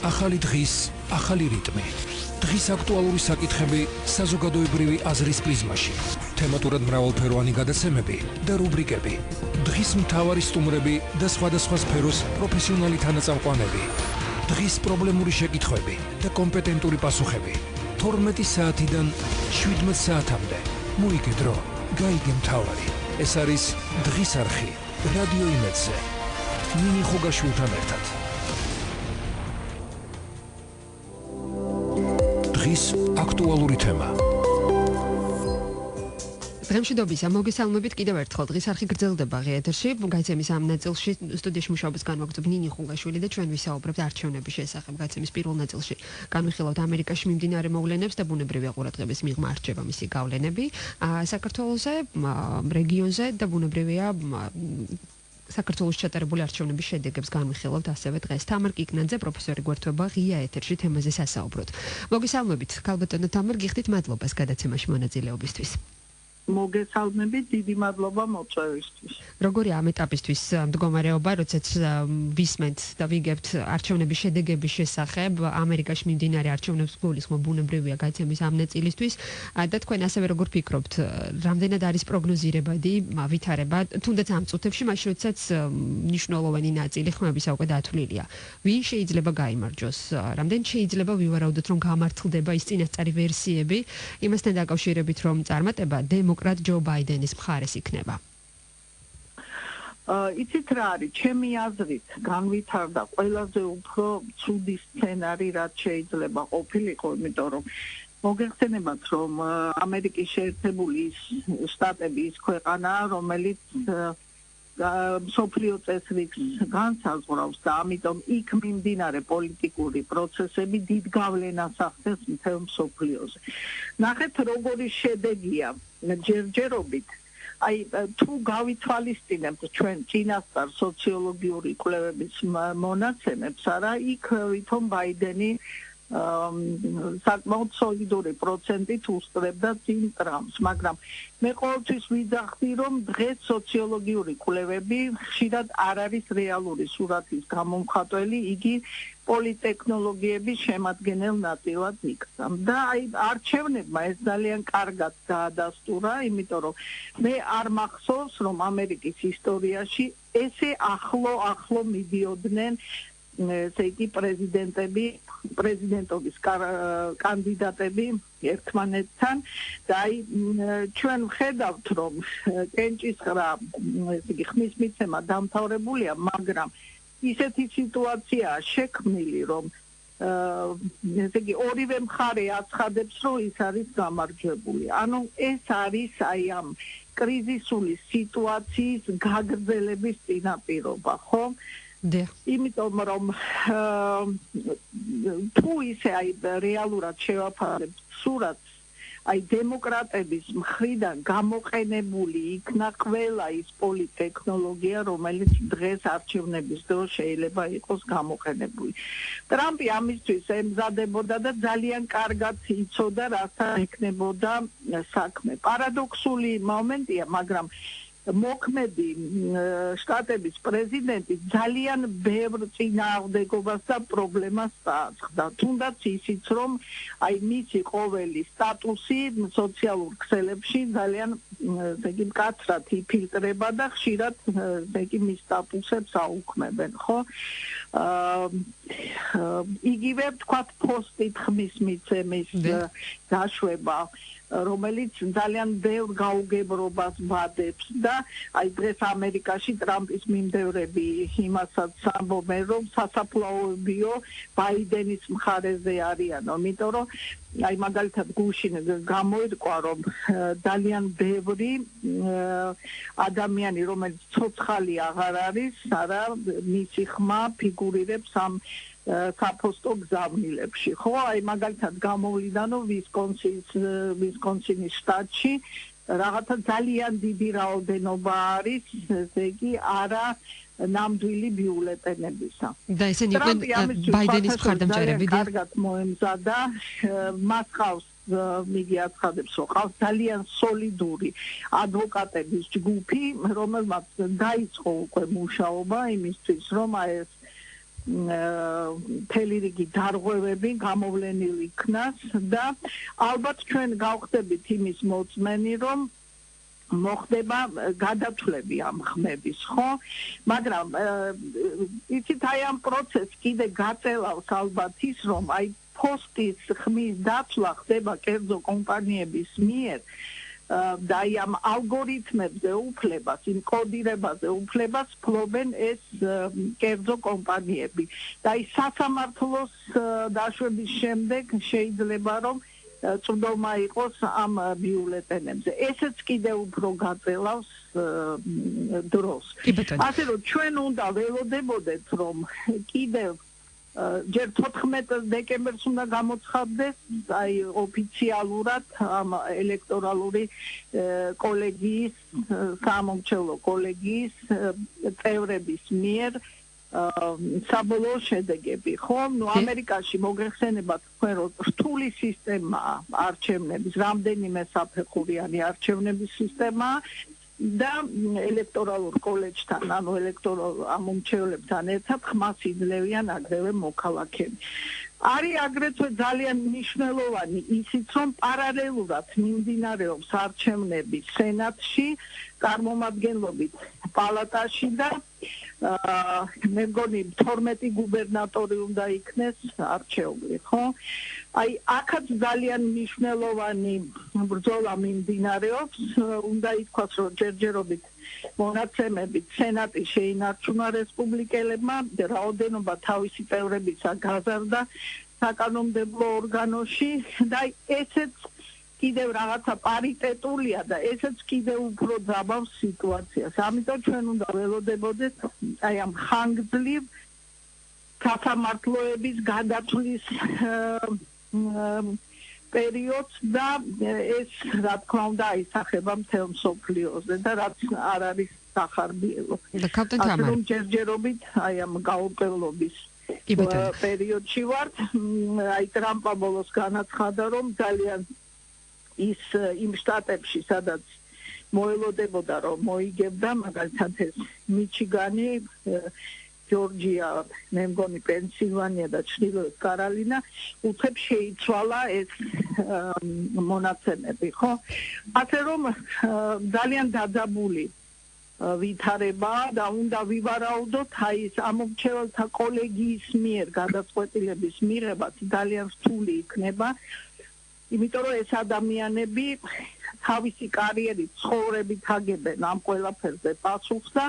ახალი დღის, ახალი რიტმი. დღის აქტუალური საკითხები საზოგადოებრივი აზრის პრიზმაში. თემატურად მრავალფეროვანი გადაცემები და რუბრიკები. დღის მთავარი სტუმრები და სხვადასხვა სფეროს პროფესიონალი თანაწამყვანები. დღის პრობლემური შეკითხვები და კომპეტენტური პასუხები. 12 საათიდან 17 საათამდე. მოიგე დრო, გაიგე მთავარი. ეს არის დღის არხი, რადიო იმედზე. ნინი ხუგაშვილთან ერთად. დღის აქტუალური თემა. დღემშვიდობის მოგესალმებით კიდევ ერთხელ დღის არხი გრძელდება ღია ეთერში. გაიცემის ამ ნაწილში სტუდიაში მუშაობს განმაგრძობ ნინი ხუგაშვილი და ჩვენ ვისაუბრებთ არჩევნების შესახებ. გაიცემის პირველ ნაწილში განვიხილავთ ამერიკაში მიმდინარე მოვლენებს და ბუნებრივი ყურადღების მიღმა არჩევა მისი გავლენები საქართველოზე, რეგიონზე და ბუნებრივია საქართველოს ჩატარებული არჩევნების შედეგებს განვიხილავთ ასევე დღეს. თამარ კიკნაძე პროფესორი გვერდდება ღია ეთერში თემაზე სასაუბროთ. მოგესალმებით, ქალბატონო თამარ, გიხდით მადლობას გადაცემაში მონაწილეობისთვის. მოგესალმებით, დიდი მადლობა მოწვევისთვის. როგორი ამ ეტაპისთვის მდგომარეობა, როდესაც ვისმენთ და ვიგებთ არჩევნების შედეგების შესახებ, ამერიკაში მიმდინარე არჩევნებს გულისხმობ ბუნებრივია გაიცემის ამ ნაწილისთვის და თქვენ ასევე როგორ ფიქრობთ, რამდენად არის პროგნოზირებადი ვითარება, თუნდაც ამ წუთებში, მაშინ როდესაც მნიშვნელოვანი ნაწილი ხმების უკვე დათვლილია. ვინ შეიძლება გაიმარჯვოს? რამდენ შეიძლება ვივარაუდოთ, რომ გამართლდება ის წინასწარი ვერსიები, იმასთან დაკავშირებით, რომ წარმატება დემოკრატ ჯო ბაიდენის მხარეს იქნება. იცით რა არის, ჩემი აზრით განვითარდა ყველაზე უფრო ცუდი სცენარი, რაც შეიძლება ყოფილიყო, იმიტომ რომ მოგეხსენებათ, რომ ამერიკის შეერთებული შტატები ის ქვეყანაა, რომელიც მსოფლიო წესრიგს განსაზღვრავს და ამიტომ იქ მიმდინარე პოლიტიკური პროცესები დიდ გავლენას ახდენს მთელ მსოფლიოზე. ნახეთ, როგორი შედეგია ჯერჯერობით. აი, თუ გავითვალისწინებთ ჩვენ წინასწარ სოციოლოგიური კვლევების მონაცემებს, არა, იქ ვითომ ბაიდენი საკმაოდ სოლიდური პროცენტით უსწრებდა წინ ტრამპს, მაგრამ მე ყოველთვის ვიძახდი, რომ დღეს სოციოლოგიური კვლევები ხშირად არ არის რეალური სურათის გამომხატველი, იგი პოლიტექნოლოგიების შემადგენელ ნაწილად იქცა. და აი არჩევნებმა ეს ძალიან კარგად დაადასტურა, იმიტომ რომ მე არ მახსოვს, რომ ამერიკის ისტორიაში ესე ახლო მიდიოდნენ ესე იგი პრეზიდენტობის კანდიდატები ერთმანეთთან და აი ჩვენ ვხედავთ, რომ კენჭისყრა ესე იგი ხმის მიცემა დამთავრებულია, მაგრამ ისეთი სიტუაციაა შექმნილი, რომ ესე იგი ორივე მხარე აცხადებს, რომ ის არის გამარჯვებული. ანუ ეს არის აი ამ კრიზისული სიტუაციის გაგრძელების წინაპირობა, ხო? იმიტომ რომ თუ ისე აი რეალურად შევაფარებთ სურათს, აი დემოკრატების მხრიდან გამოყენებული იქნა ყველა ის პოლიტექნოლოგია, რომელიც დღეს არჩევნების დროს შეიძლება იყოს გამოყენებული. ტრამპი ამისთვის ემზადებოდა და ძალიან კარგად იცოდა, რასთან ექნებოდა საქმე. პარადოქსული მომენტია, მაგრამ მოქმედი შტატების პრეზიდენტი ძალიან ბევრ წინააღმდეგობას და პრობლემას წააწყდა. თუნდაც ისიც, რომ აი მისი ყოველი სტატუსი სოციალურ ქსელებში ძალიან ესე იგი მკაცრად იფილტრება და ხშირად ესე იგი მის სტატუსებს აუქმებენ, ხო? იგივე თქვა პოსტით ხმის მიცემის დაშვება, რომელიც ძალიან ბევრ გაუგებრობას ვადებს და აი დღეს ამერიკაში ტრამპის მიმდევრები იმასაც ამბობენ, რომ სასაფლაოებიო ბაიდენის მხარეზე არიანო, იმიტომ რომ აი მაგალითად გუშინ გამოირკვა, რომ ძალიან ბევრი ადამიანი, რომელიც ცოცხალი აღარ არის, არა, მისი ხმა ფიგურირებს ამ საფოსტო გზავნილებში, ხო? აი მაგალითად გამოვლინდა, რომ ვისკონსინის შტატში რაღაცა ძალიან დიდი რაოდენობა არის, ესე იგი არა ნამდვილი ბიულეტენებისა. და ესენი იყვნენ ბაიდენის მხარდამჭერები. კარგად მოემზადა, მას ყავს მიგი აცხადებს, რომ ყავს ძალიან სოლიდური ადვოკატების ჯგუფი, რომელმაც დაიწყო უკვე მუშაობა იმისთვის, რომ ეს მთელი რიგი დარღვევები გამოვლენილი იქნას და ალბათ ჩვენ გავხდებით იმის მოწმენი, რომ მოხდება გადათვლები ამ ხმების, ხო? მაგრამ იცით აი ამ პროცესს კიდე გაწელავს ალბათ ის, რომ აი ფოსტის ხმის დათვლა ხდება კერძო კომპანიების მიერ და აი ამ ალგორითმებზე უფლებას, იმ კოდირებაზე უფლებას ფლობენ ეს კერძო კომპანიები. და აი სასამართლოს დაშვების შემდეგ შეიძლება რომ წვდომა იყოს ამ ბიულეტენებზე. ესეც კიდევ უფრო გაწელავს დროს. ასე რომ ჩვენ უნდა ველოდებოდეთ, რომ კიდევ ჯერ 14 დეკემბერს უნდა გამოცხადდეს აი ოფიციალურად ამ ელექტორალური კოლეგიის, სამომრჩევლო კოლეგიის წევრების მიერ საბოლოო შედეგები, ხო? ნუ ამერიკაში მოგეხსენებათ თქვენ, რომ რთული სისტემაა არჩევნების, რამდენიმე საფეხურიანი არჩევნების სისტემაა და ელექტორალურ კოლეჯთან, ანუ ელექტორალ ამომრჩევლებთან ერთად ხმას იძლევიან აგრევე მოქალაქეები. არის აგრეთვე ძალიან მნიშვნელოვანი ისიც, რომ პარალელურად მიმდინარეობს არჩევნები სენატში, წარმომადგენლობით პალატაში და მე მგონი 12 გუბერნატორი უნდა იქნეს არჩეული, ხო? აი აქაც ძალიან მნიშვნელოვანი ბრძოლა მიმდინარეობს, უნდა ითქვას, რომ ჯერჯერობით მონაცემებით სენატი შეინარჩუნა რესპუბლიკელებმა, რაოდენობა თავისი წევრებისა გაზარდა საკანონმდებლო ორგანოში და ესეც კიდევ რაღაცა პარიტეტულია და ესეც კიდევ უფრო ძაბავს სიტუაციას. ამიტომ ჩვენ უნდა ველოდებოდეთ აი ამ ხანგრძლივ სასამართლოების გადათვლის პერიოდს და ეს რა თქმა უნდა აისახება მთელ მსოფლიოზე და რაც არ არის სახარბიელო. ამ ჯერჯერობით აი ამ გაურკვევლობის პერიოდში ვართ. აი ტრამპა ბოლოს განაცხადა, რომ ძალიან ის იმ შტატებში, სადაც მოელოდებოდა, რომ მოიგებდა, მაგალითად ეს მიჩიგანი, ჯორჯია, მე მგონი პენსილვანია და ჩრდილოეთ კაროლინა, უცებ შეიცვალა ეს მონაცემები, ხო? ასე რომ ძალიან დაძაბული ვითარება და უნდა ვივარაუდოთ აი ეს ამომრჩეველთა კოლეგიის მიერ გადაწყვეტილების მიღება ძალიან რთული იქნება. იმიტომ რომ ეს ადამიანები თავისი კარიერით, ცხოვრებით აგებენ ამ ყველაფერზე პასუხს და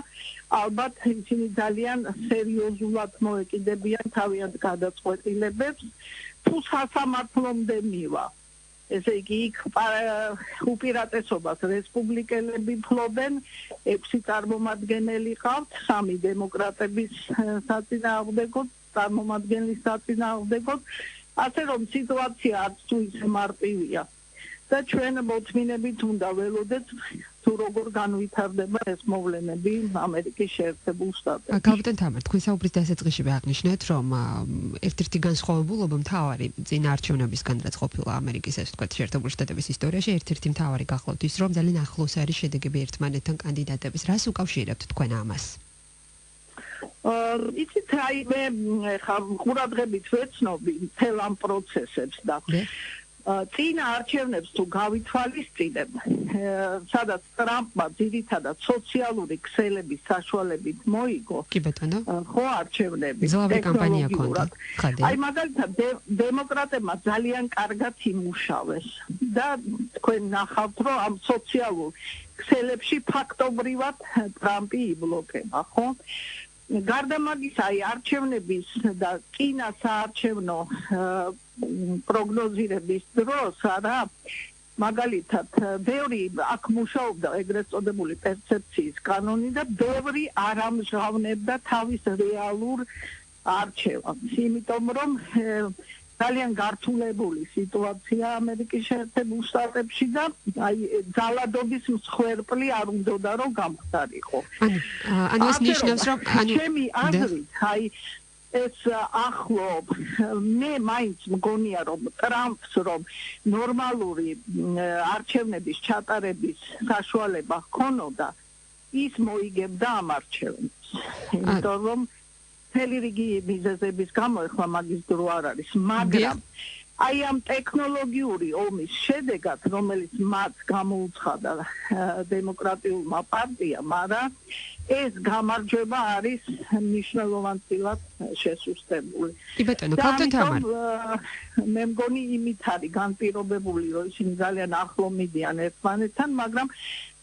ალბათ ისინი ძალიან სერიოზულად მოეკიდებიან თავიანთ გადაწყვეტილებებს, თუ სასამართლომდე მივა. ესე იგი, იქ უპირატესობას რესპუბლიკელები ფლობენ, 6 წარმომადგენელი ყავთ, 3 დემოკრატების საწინააღმდეგოდ, წარმომადგენლის საწინააღმდეგოდ. ასე რომ სიტუაცია არც თუ ისე მარტივია და ჩვენ მოთმინებით უნდა ველოდეთ თუ როგორ განვითარდება ეს მოვლენები ამერიკის შეერთებულ შტატებში. გალბატონ თამარ, თქვენ საუბრის დასაწყისში აღნიშნეთ, რომ ერთ-ერთი განსხვავებულობა მთავარი წინა არჩევნებისგან რაც ყოფილა ამერიკის ეს თქვა შეერთებული შტატების ისტორიაში, ერთ-ერთი მთავარი გახლავთ ის, რომ ძალიან ახლოს არის შედეგები ერთმანეთთან კანდიდატების. რას უკავშირებთ თქვენ ამას? იცით, აი მე ხა ყურადღებით ვეცნობი მთელ ამ პროცესებს და წინა არჩევნებს თუ გავითვალისწინებ, სადაც ტრამპმა ძირითადად სოციალური ქსელების საშუალებით მოიგო. კი ბატონო. ხო არჩევნები. ზლავი კამპანია ჰქონდა. აი მაგალითად დემოკრატებმა ძალიან კარგად იმუშავეს და თქვენ ნახავთ, რომ ამ სოციალურ ქსელებში ფაქტობრივად ტრამპი იბლოკება, ხო? გარდა მაგისა, აი არჩევნების და წინა საარჩევნო პროგნოზირების დროს არა მაგალითად ბევრი აქ მუშაობდა ეგრეთ წოდებული პერცეფციის კანონი და ბევრი არ ამჟღავნებდა თავის რეალურ არჩევანს, იმიტომ რომ ძალიან გართულებული სიტუაცია ამერიკის შეერთებულ შტატებში და აი ძალადობის მსხვერპლი არ უნდოდა რომ გამხდარიყო. ანუ ეს ნიშნავს რომ ჩემი აზრით აი ეს ახლო მე მაინც მგონია რომ ტრამპს რომ ნორმალური არჩევნების ჩატარების საშუალება ჰქონოდა ის მოიგებდა ამ არჩევნებს. იმიტომ რომ მთელი რიგი მიზეზების გამო ეხლა მაგის დრო არ არის, მაგრამ აი ამ ტექნოლოგიური ომის შედეგად, რომელიც მათ გამოუცხადა დემოკრატიულმა პარტიამ, მაგრამ ეს გამარჯვება არის მნიშვნელოვანად შესუსტებული. კი ბატონო, ქალბატონ თამარ. მე მგონი იმით არის განპირობებული, რომ ისინი ძალიან ახლო მიდიან ერთმანეთთან, მაგრამ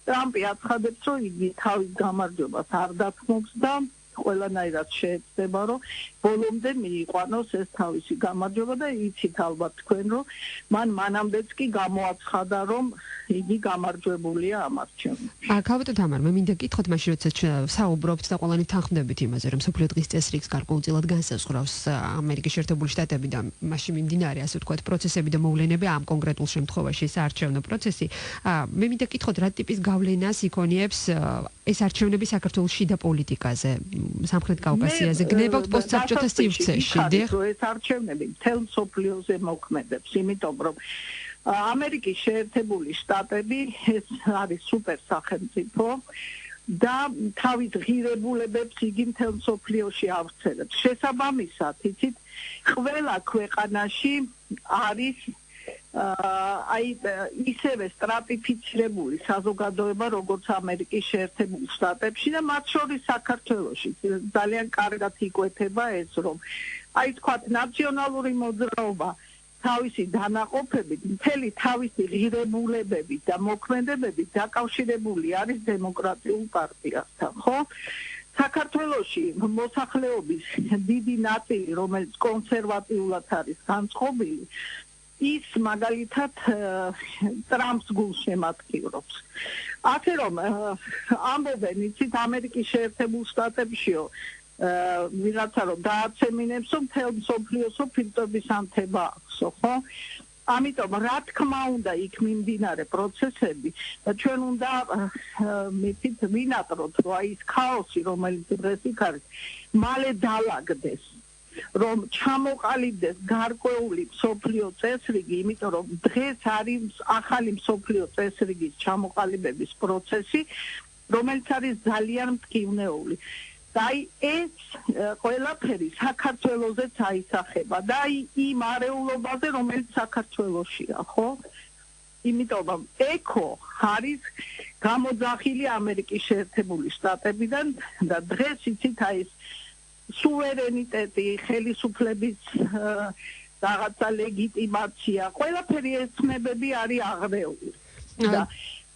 ტრამპი აცხადებს, რომ იგი თავის გამარჯვებას არ დათმობს და ყველანაირად შეეცდება, რომ ბოლომდე მიიყვანოს ეს თავისი გამარჯვება და იცით ალბათ თქვენ, რომ მან მანამდეც კი გამოაცხადა, რომ იგი გამარჯვებულია ამ არჩევნებში. ქალბატონ თამარ, მე მინდა გითხოთ, მაშინ როცა საუბრობთ და ყველანი თანხმდებით იმაზე, რომ მსოფლიო დღის წესრიგს გარკვეულწილად განსაზღვრავს ამერიკის შეერთებული შტატები და მაშინ მიმდინარე, ასე ვთქვათ, პროცესები და მოვლენები ამ კონკრეტულ შემთხვევაში საარჩევნო პროცესი. მე მინდა გითხოთ, რა ტიპის გავლენას იქონიებს ეს არჩევნები საქართველოს შიდა პოლიტიკაზე, სამხრეთ კავკასიაზე, გნებავთ პოსტსაბჭოთა სივრცეში, დიახ? ეს არჩევნები მთელ მსოფლიოზე მოქმედებს, იმიტომ რომ ამერიკის შეერთებული შტატები ეს არის სუპერ სახელმწიფო და თავის ღირებულებებს იგი მთელ მსოფლიოში ავრცელებს. შესაბამისად, იცით, ყველა ქვეყანაში არის აი ისევე სტრატიფიცირებული საზოგადოება, როგორც ამერიკის შეერთებულ შტატებში და მათ შორის საქართველოში. ძალიან კარგად იკვეთება ეს, რომ აი თქვათ ნაციონალური მოძრაობა თავისი დანაყოფებით, მთელი თავისი ღირებულებებით და მოქმედებებით დაკავშირებული არის დემოკრატიულ პარტიასთან, ხო? საქართველოში მოსახლეობის დიდი ნაწილი, რომელიც კონსერვატიულად არის განწყობილი, ის მაგალითად ტრამპს გულს შემატკივრობს. ასე რომ ამბობენ, იცით, ამერიკის შეერთებულ შტატებშიო ვიღაცა რომ დააცემინებს, რომ მთელ მსოფლიოსო ფილტრების ანთება აქვსო, ხო? ამიტომ რა თქმა უნდა იქ მიმდინარე პროცესები და ჩვენ უნდა მithით ვინატროთ, რომ აი ეს ქაოსი, რომელიც დღეს იქ არის, მალე დაალაგდეს, რომ ჩამოყალიბდეს გარკვეული მსოფლიო წესრიგი, იმიტომ რომ დღეს არის ახალი მსოფლიო წესრიგის ჩამოყალიბების პროცესი, რომელიც არის ძალიან მტკივნეული. და აი ეს ყველაფერი საქართველოსაც აისახება და აი იმ არეულობაზე, რომელიც საქართველოშია, ხო? იმიტომ რომ ეკო არის გამოძახილი ამერიკის შეერთებული შტატებიდან და დღეს იცით აი ეს სუვერენიტეტი, ხელისუფლების რაღაცა ლეგიტიმაცია, ყველაფერი ეს ცნებები არის აღრეული. და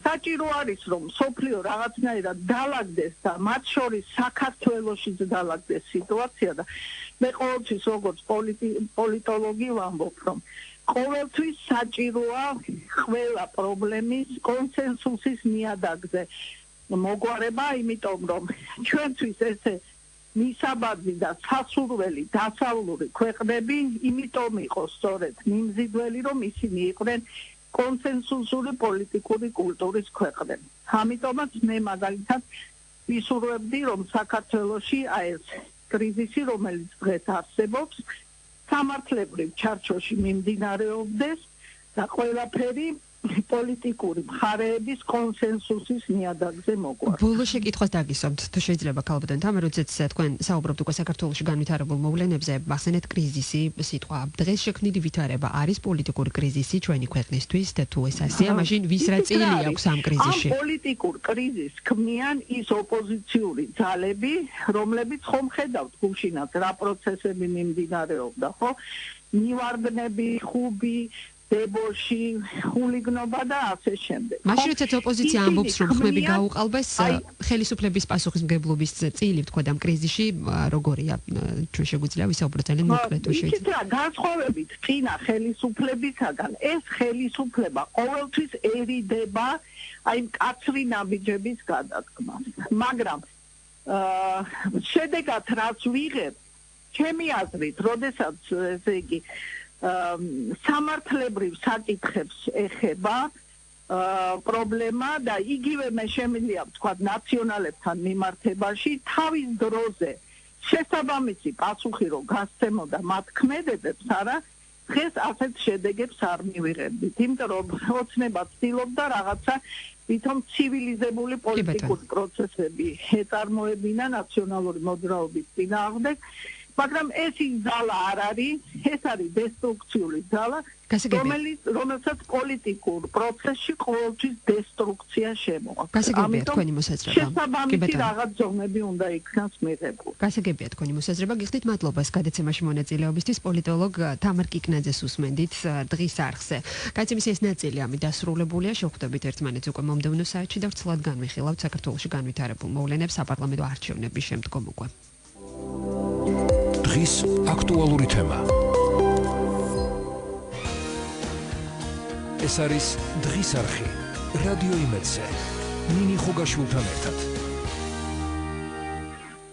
საჭირო არის, რომ სოფლიო რაღაცნაირად დაალაგდეს და მათ შორის საქართველოშიც დაალაგდეს სიტუაცია და მე ყოველთვის როგორც პოლიტოლოგი ვამბობ, რომ ყოველთვის საჭიროა ყველა პრობლემის კონსენსუსის ნიადაგზე მოგვარება, იმიტომ რომ ჩვენთვის ესე მისაბაძი და სასურველი დასავლური ქვეყნები იმიტომ იყო სწორედ მიმზიდველი, რომ ისინი იყვნენ კონსენსუსური პოლიტიკური კულტურის ქვეყნები. ამიტომაც მე მაგალითად ვისურვებდი, რომ საქართველოში აი ეს კრიზისი, რომელიც დღეს არსებობს, სამართლებრივ ჩარჩოში მიმდინარეობდეს და ყველაფერი პოლიტიკური მხარეების კონსენსუსის ნიადაგზე მოგვარდა. ბოლო შეკითხვას დაგისვამთ, თუ შეიძლება ქალბატონ თამარ, როდესაც თქვენ საუბრობთ უკვე საქართველოში განვითარებულ მოვლენებზე, ახსენეთ კრიზისი, სიტყვა დღეს შექმნილი ვითარება არის პოლიტიკური კრიზისი ჩვენი ქვეყნისთვის და თუ ეს ასეა, მაშინ ვის რა წილი აქვს ამ კრიზისში? ამ პოლიტიკურ კრიზისს ქმნიან ის ოპოზიციური ძალები, რომლებიც ხომ ხედავთ გუშინაც რა პროცესები მიმდინარეობდა, ხო? ნივარდნები, ხუბი დებოში, ხულიგნობა და ასე შემდეგ. მაშინ როდესაც ოპოზიცია ამბობს, რომ ხმები გაუყალბეს, ხელისუფლების პასუხისმგებლობის წილი, ვთქვათ, ამ კრიზისში, როგორია? ჩვენ შეგვიძლია ვისაუბროთ ძალიან მოკლედ, თუ შეიძლება. იცით რა, განსხვავებით წინა ხელისუფლებისაგან, ეს ხელისუფლება ყოველთვისერიდება აი მკაცრი ნაბიჯების გადადგმას. მაგრამ შედეგად რაც ვიღებ, ჩემი აზრით, როდესაც ესე იგი სამართლებრივ საკითხებს ეხება პრობლემა და იგივე მე შემიძლია ვთქვა ნაციონალებთან მიმართებაში თავის დროზე შესაბამისი პასუხი რო გასცემოდა მათ ქმედებებს, არა, დღეს ასეთ შედეგებს არ მივიღებდით, იმიტომ რომ ოცნება ცდილობდა რაღაცა თვითონ ცივილიზებული პოლიტიკური პროცესები ეწარმოებინა ნაციონალური მოძრაობის წინააღმდეგ, მაგრამ ეს ის ძალა არ არის, ეს არის დესტრუქციული ძალა, რომელსაც პოლიტიკურ პროცესში ყოველთვის დესტრუქცია შემოაქვს. გასაგებია თქვენი მოსაზრება. შესაბამისი რაღაც ზომები უნდა იქნას მიღებული. გასაგებია თქვენი მოსაზრება. გიხდით მადლობას გადაცემაში მონაწილეობისთვის. პოლიტოლოგ თამარ კიკნაძეს უსმენდით დღის არხზე. გადაცემის ეს ნაწილი ამით დასრულებულია. შევხვდებით ერთმანეთს უკვე მომდევნო საათში და ვრცლად განვიხილავთ საქართველოში განვითარებულ მოვლენებს საპარლამენტო არჩევნების შემდგომ უკვე. დღის აქტუალური თემა. ეს არის დღის არხი რადიო იმედზე. ნინი ხუგაშვილთან ერთად.